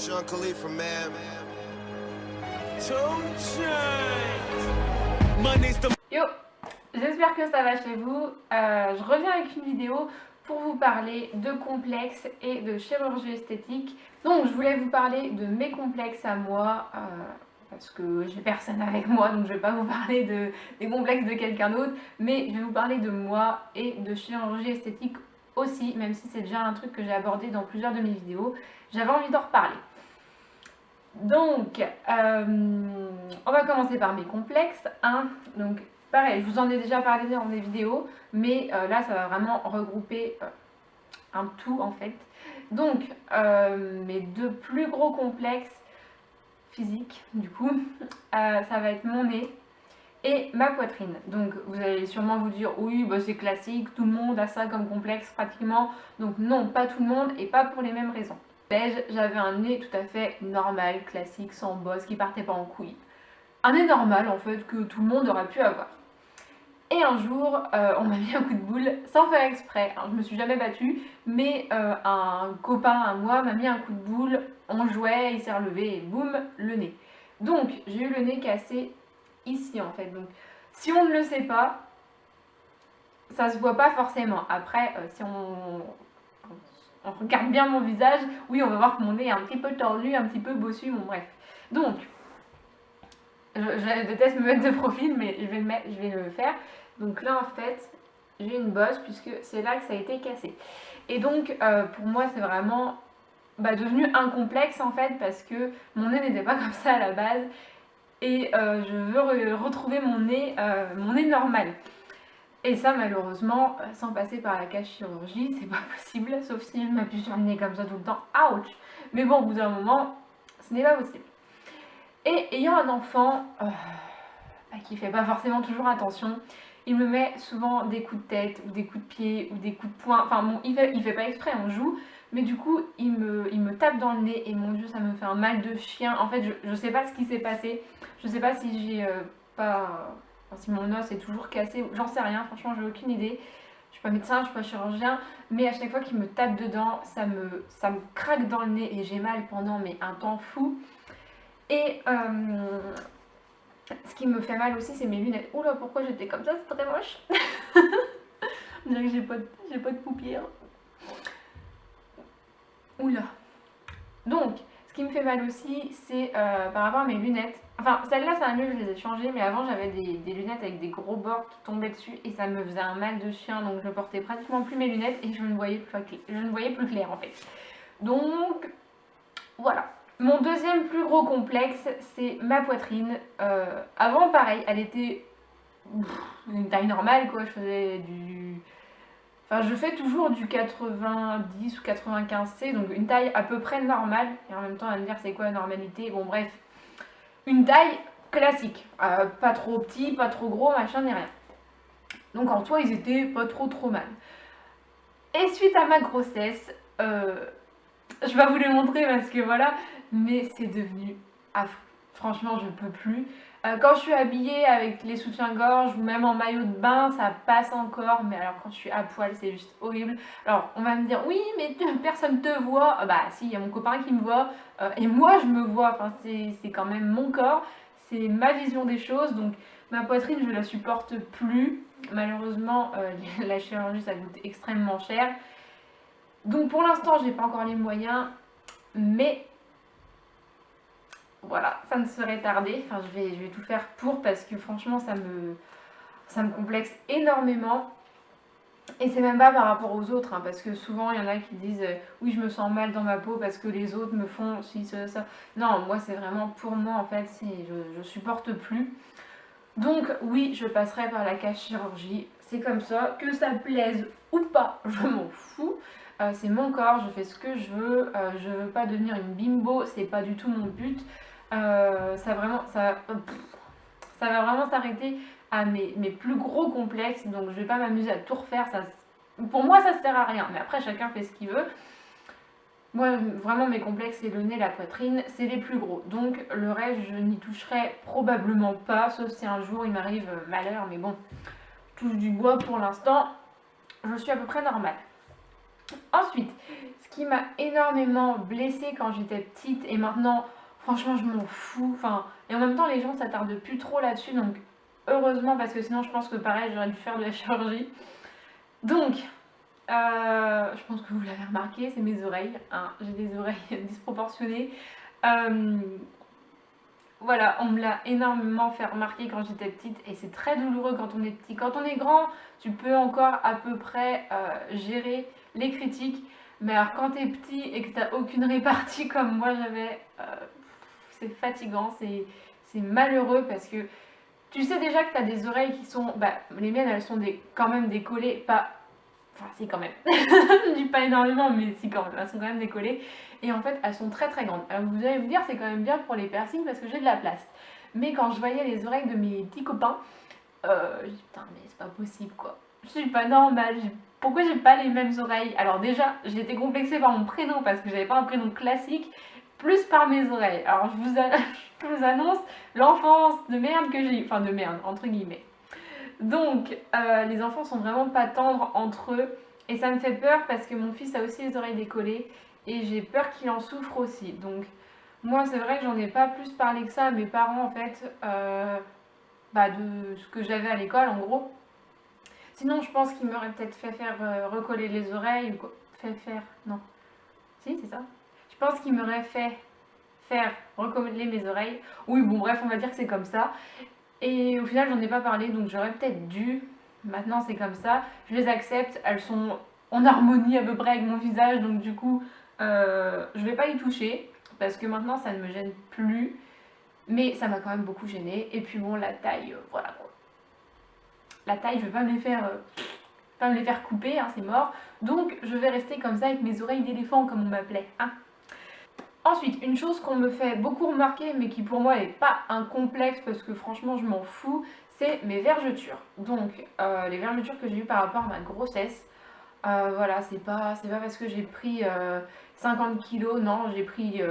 Sean Khalifa, man. Yo, j'espère que ça va chez vous. Je reviens avec une vidéo pour vous parler de complexes et de chirurgie esthétique. Donc je voulais vous parler de mes complexes à moi, parce que j'ai personne avec moi, donc je vais pas vous parler des complexes de quelqu'un d'autre, mais je vais vous parler de moi et de chirurgie esthétique aussi, même si c'est déjà un truc que j'ai abordé dans plusieurs de mes vidéos. J'avais envie d'en reparler. Donc, on va commencer par mes complexes. Donc, pareil, je vous en ai déjà parlé dans des vidéos, mais là, ça va vraiment regrouper un tout en fait. Donc, mes deux plus gros complexes physiques, du coup, ça va être mon nez et ma poitrine. Donc, vous allez sûrement vous dire, oui, bah, c'est classique, tout le monde a ça comme complexe pratiquement. Donc, non, pas tout le monde et pas pour les mêmes raisons. J'avais un nez tout à fait normal, classique, sans bosse, qui partait pas en couille. Un nez normal en fait que tout le monde aurait pu avoir. Et un jour, on m'a mis un coup de boule sans faire exprès. Alors, je me suis jamais battue, mais un copain à moi m'a mis un coup de boule. On jouait, il s'est relevé et boum, le nez. Donc j'ai eu le nez cassé ici en fait. Donc si on ne le sait pas, ça se voit pas forcément. Après, si on regarde bien mon visage, oui, on va voir que mon nez est un petit peu tordu, un petit peu bossu, bon bref. Donc, je déteste me mettre de profil, mais je vais le faire. Donc là, en fait, j'ai une bosse, puisque c'est là que ça a été cassé. Et donc, pour moi, c'est vraiment devenu un complexe, en fait, parce que mon nez n'était pas comme ça à la base. Et je veux retrouver mon nez normal. Et ça, malheureusement, sans passer par la cage chirurgie, c'est pas possible, sauf si je m'appuie sur le nez comme ça tout le temps. Ouch! Mais bon, au bout d'un moment, ce n'est pas possible. Et ayant un enfant qui fait pas forcément toujours attention, il me met souvent des coups de tête, ou des coups de pied, ou des coups de poing. Enfin bon, il fait pas exprès, on joue, mais du coup, il me tape dans le nez, et mon Dieu, ça me fait un mal de chien. En fait, je sais pas ce qui s'est passé, je sais pas si j'ai si mon os est toujours cassé, j'en sais rien, franchement j'ai aucune idée. Je suis pas médecin, je suis pas chirurgien, mais à chaque fois qu'il me tape dedans, ça me craque dans le nez et j'ai mal pendant un temps fou. Et ce qui me fait mal aussi, c'est mes lunettes. Oula, pourquoi j'étais comme ça, c'est très moche. On dirait que j'ai pas de paupières. Oula. Donc, ce qui me fait mal aussi, c'est par rapport à mes lunettes. Enfin, celles-là, ça va mieux, je les ai changées, mais avant, j'avais des lunettes avec des gros bords qui tombaient dessus et ça me faisait un mal de chien, donc je portais pratiquement plus mes lunettes et je ne voyais plus clair en fait. Donc, voilà. Mon deuxième plus gros complexe, c'est ma poitrine. Avant, pareil, elle était une taille normale, quoi. Je fais toujours du 90 ou 95C, donc une taille à peu près normale. Et en même temps, à me dire c'est quoi la normalité. Bon, bref. Une taille classique. Pas trop petit, pas trop gros, machin, ni rien. Donc en soi, ils étaient pas trop mal. Et suite à ma grossesse, je vais vous les montrer parce que voilà, mais c'est devenu affreux. Franchement, je peux plus. Quand je suis habillée avec les soutiens-gorge ou même en maillot de bain, ça passe encore, mais alors quand je suis à poil, c'est juste horrible. Alors, on va me dire, oui, mais personne te voit. Bah si, il y a mon copain qui me voit, et moi je me vois, enfin, c'est quand même mon corps, c'est ma vision des choses, donc ma poitrine, je la supporte plus. Malheureusement, la chirurgie, ça coûte extrêmement cher. Donc pour l'instant, j'ai pas encore les moyens, mais voilà, ça ne serait tardé. Enfin, je vais tout faire pour parce que franchement, ça me complexe énormément. Et c'est même pas par rapport aux autres, hein, parce que souvent il y en a qui disent oui, je me sens mal dans ma peau parce que les autres me font ci, ça. Non, moi c'est vraiment pour moi en fait, je supporte plus. Donc oui, je passerai par la cage chirurgie, c'est comme ça, que ça plaise ou pas, je m'en fous. C'est mon corps, je fais ce que je veux pas devenir une bimbo, c'est pas du tout mon but. Ça va vraiment s'arrêter à mes plus gros complexes, donc je vais pas m'amuser à tout refaire, pour moi ça sert à rien, mais après chacun fait ce qu'il veut. Moi vraiment mes complexes c'est le nez, la poitrine, c'est les plus gros, donc le reste je n'y toucherai probablement pas, sauf si un jour il m'arrive malheur, mais bon, touche du bois pour l'instant, je suis à peu près normale. Ensuite, ce qui m'a énormément blessée quand j'étais petite, et maintenant, franchement, je m'en fous. Enfin, et en même temps, les gens s'attardent plus trop là-dessus, donc heureusement, parce que sinon, je pense que pareil, j'aurais dû faire de la chirurgie. Donc, je pense que vous l'avez remarqué, c'est mes oreilles, hein. J'ai des oreilles disproportionnées. Euh, voilà, on me l'a énormément fait remarquer quand j'étais petite et c'est très douloureux quand on est petit. Quand on est grand, tu peux encore à peu près gérer les critiques, mais alors quand t'es petit et que t'as aucune répartie comme moi j'avais, c'est fatigant, c'est malheureux parce que tu sais déjà que t'as des oreilles qui sont, bah, les miennes elles sont quand même décollées, pas. Enfin, si, quand même. Je dis pas énormément, mais si, quand même. Elles sont quand même décollées. Et en fait, elles sont très très grandes. Alors, vous allez me dire, c'est quand même bien pour les piercings parce que j'ai de la place. Mais quand je voyais les oreilles de mes petits copains, je dis putain, mais c'est pas possible quoi. Je suis pas normale. Pourquoi j'ai pas les mêmes oreilles? Alors, déjà, j'ai été complexée par mon prénom parce que j'avais pas un prénom classique, plus par mes oreilles. Alors, je vous annonce l'enfance de merde que j'ai eu. Enfin, de merde, entre guillemets. Donc, les enfants sont vraiment pas tendres entre eux. Et ça me fait peur parce que mon fils a aussi les oreilles décollées. Et j'ai peur qu'il en souffre aussi. Donc, moi, c'est vrai que j'en ai pas plus parlé que ça à mes parents, en fait, de ce que j'avais à l'école, en gros. Sinon, je pense qu'ils m'auraient peut-être fait faire recoller les oreilles. Ou quoi. Fait faire. Non. Si, c'est ça. Je pense qu'ils m'auraient fait faire recoller mes oreilles. Oui, bon, bref, on va dire que c'est comme ça. Et au final, j'en ai pas parlé, donc j'aurais peut-être dû. Maintenant, c'est comme ça. Je les accepte. Elles sont en harmonie à peu près avec mon visage, donc du coup, je vais pas y toucher parce que maintenant, ça ne me gêne plus. Mais ça m'a quand même beaucoup gênée. Et puis bon, la taille, voilà quoi. La taille, je vais pas me les faire, pas me les faire couper, hein, c'est mort. Donc, je vais rester comme ça avec mes oreilles d'éléphant, comme on m'appelait. Hein. Ensuite, une chose qu'on me fait beaucoup remarquer, mais qui pour moi n'est pas un complexe parce que franchement je m'en fous, c'est mes vergetures. Donc, les vergetures que j'ai eues par rapport à ma grossesse, voilà, c'est pas parce que j'ai pris 50 kilos, non, j'ai pris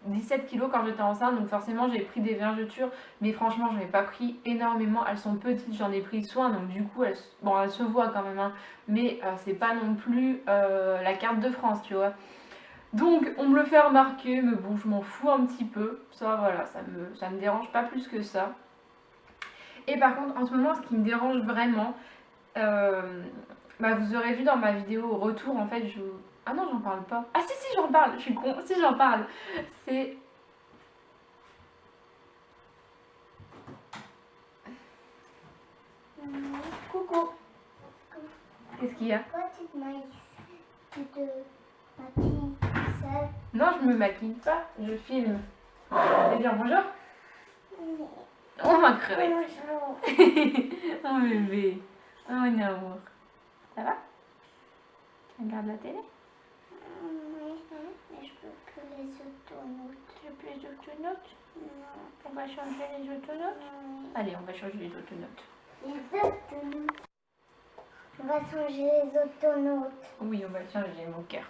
17 kilos quand j'étais enceinte, donc forcément j'ai pris des vergetures, mais franchement j'en ai pas pris énormément, elles sont petites, j'en ai pris soin, donc du coup elles se voient quand même, hein, mais c'est pas non plus la carte de France, tu vois. Donc on me le fait remarquer, mais bon je m'en fous un petit peu, ça voilà, ça me dérange pas plus que ça. Et par contre en ce moment ce qui me dérange vraiment, vous aurez vu dans ma vidéo retour en fait je... Ah non j'en parle pas. Ah si si j'en parle, je suis con, si j'en parle. C'est... Coucou. Qu'est-ce qu'il y a? Pourquoi tu te maquilles? Tu te maquilles seule? Non je me maquille pas, je filme. Tu veux dire bonjour? Oh ma crevette. Oh bébé. Oh mon amour. Ça va? Tu regardes la télé? Mais je veux que les autonotes. Tu veux plus les autonotes? Non. On va changer les autonotes? Allez, on va changer les autonotes. Les autonotes. On va changer les autonotes. Oui, on va changer mon cœur.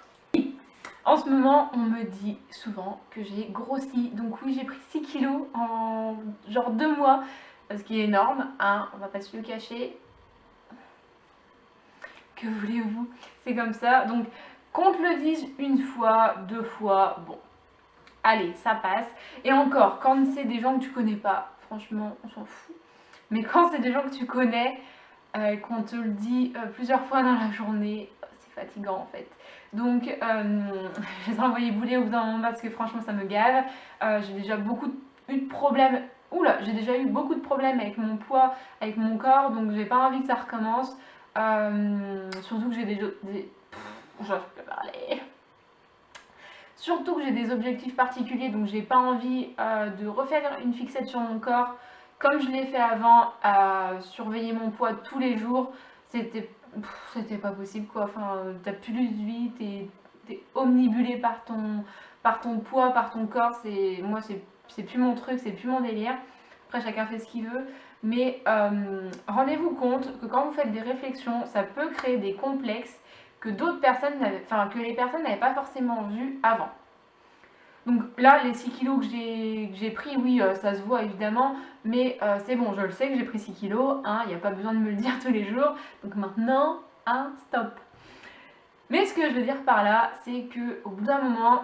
En ce moment, on me dit souvent que j'ai grossi. Donc oui, j'ai pris 6 kilos en genre 2 mois. Ce qui est énorme, hein, on va pas se le cacher. Que voulez-vous? C'est comme ça. Donc, qu'on te le dise une fois, 2 fois, bon. Allez, ça passe. Et encore, quand c'est des gens que tu connais pas, franchement, on s'en fout. Mais quand c'est des gens que tu connais, qu'on te le dit plusieurs fois dans la journée, c'est fatigant en fait. Donc, je les ai envoyés bouler au bout d'un moment parce que franchement, ça me gave. J'ai déjà eu de problèmes. Oula, j'ai déjà eu beaucoup de problèmes avec mon poids, avec mon corps, donc j'ai pas envie que ça recommence. Surtout que j'ai j'ose plus parler. Surtout que j'ai des objectifs particuliers, donc j'ai pas envie de refaire une fixette sur mon corps comme je l'ai fait avant, à surveiller mon poids tous les jours. C'était pas possible quoi. Enfin, t'as plus de vie, t'es omnibulé par ton poids, par ton corps. Moi, c'est plus mon truc, c'est plus mon délire. Après, chacun fait ce qu'il veut. Mais rendez-vous compte que quand vous faites des réflexions, ça peut créer des complexes que que les personnes n'avaient pas forcément vu avant. Donc là, les 6 kilos que j'ai pris, oui, ça se voit évidemment, mais c'est bon, je le sais que j'ai pris 6 kilos, hein, il n'y a pas besoin de me le dire tous les jours. Donc maintenant, stop. Mais ce que je veux dire par là, c'est que au bout d'un moment,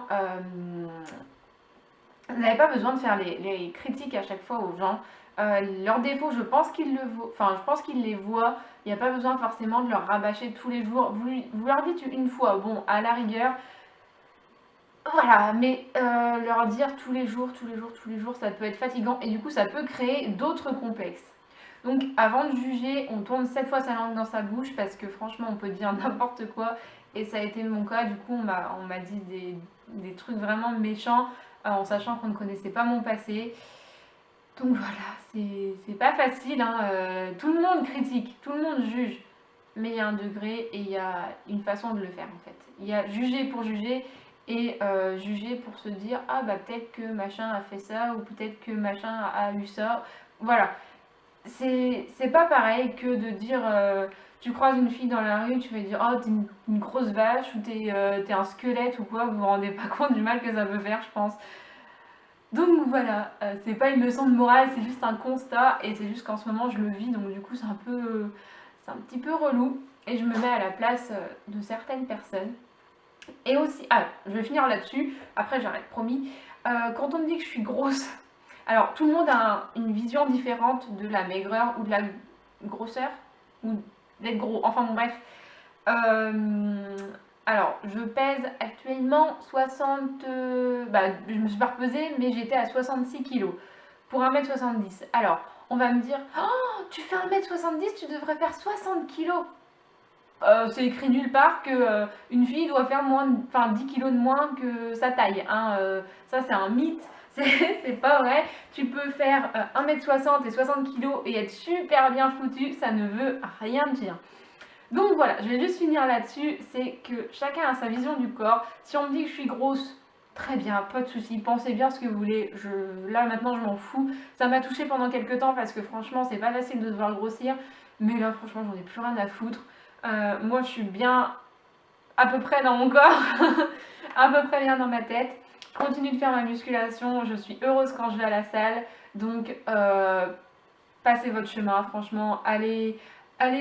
vous n'avez pas besoin de faire les critiques à chaque fois aux gens. Leurs défauts, je pense qu'ils je pense qu'ils les voient. Il n'y a pas besoin forcément de leur rabâcher tous les jours. Vous leur dites une fois, bon, à la rigueur, voilà, mais leur dire tous les jours, ça peut être fatigant et du coup, ça peut créer d'autres complexes. Donc, avant de juger, on tourne 7 fois sa langue dans sa bouche parce que franchement, on peut dire n'importe quoi. Et ça a été mon cas. Du coup, on m'a dit des trucs vraiment méchants en sachant qu'on ne connaissait pas mon passé. Donc voilà, c'est pas facile, hein. Tout le monde critique, tout le monde juge. Mais il y a un degré et il y a une façon de le faire en fait. Il y a juger pour juger et juger pour se dire ah bah peut-être que machin a fait ça ou peut-être que machin a eu ça. Voilà. C'est pas pareil que de dire tu croises une fille dans la rue, tu vas dire oh t'es une grosse vache ou t'es un squelette ou quoi, vous vous rendez pas compte du mal que ça peut faire je pense. Donc voilà, c'est pas une leçon de morale, c'est juste un constat et c'est juste qu'en ce moment je le vis donc du coup c'est un petit peu relou et je me mets à la place de certaines personnes. Et aussi, je vais finir là-dessus, après j'arrête, promis. Quand on me dit que je suis grosse, alors tout le monde a une vision différente de la maigreur ou de la grosseur, ou d'être gros, enfin bon bref. Alors, je pèse actuellement 60... je me suis pas repesée, mais j'étais à 66 kilos pour 1m70. Alors, on va me dire, oh, tu fais 1m70, tu devrais faire 60 kilos. C'est écrit nulle part que une fille doit faire 10 kilos de moins que sa taille. Hein. Ça, c'est un mythe. C'est pas vrai. Tu peux faire 1m60 et 60 kilos et être super bien foutu. Ça ne veut rien dire. Donc voilà, je vais juste finir là-dessus. C'est que chacun a sa vision du corps. Si on me dit que je suis grosse, très bien, pas de souci. Pensez bien ce que vous voulez. Là, maintenant, je m'en fous. Ça m'a touchée pendant quelques temps parce que franchement, c'est pas facile de devoir grossir. Mais là, franchement, j'en ai plus rien à foutre. Moi, je suis bien à peu près dans mon corps, à peu près bien dans ma tête. Je continue de faire ma musculation, je suis heureuse quand je vais à la salle. Donc, passez votre chemin, franchement, allez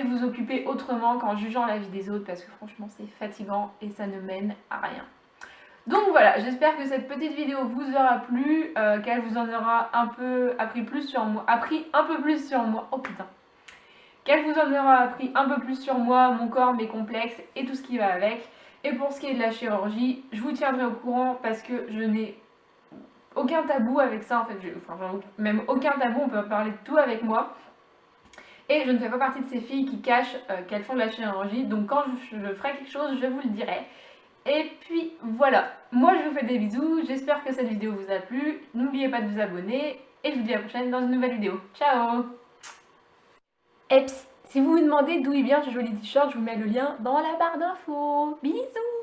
vous occuper autrement qu'en jugeant la vie des autres parce que franchement, c'est fatigant et ça ne mène à rien. Donc voilà, j'espère que cette petite vidéo vous aura plu, qu'elle vous en aura appris un peu plus sur moi. Oh putain. Qu'elle vous en aura appris un peu plus sur moi, mon corps, mes complexes et tout ce qui va avec. Et pour ce qui est de la chirurgie, je vous tiendrai au courant parce que je n'ai aucun tabou avec ça en fait. Même aucun tabou, on peut parler de tout avec moi. Et je ne fais pas partie de ces filles qui cachent qu'elles font de la chirurgie. Donc quand je ferai quelque chose, je vous le dirai. Et puis voilà, moi je vous fais des bisous. J'espère que cette vidéo vous a plu. N'oubliez pas de vous abonner. Et je vous dis à la prochaine dans une nouvelle vidéo. Ciao! Et si vous vous demandez d'où il vient ce joli t-shirt, je vous mets le lien dans la barre d'infos. Bisous!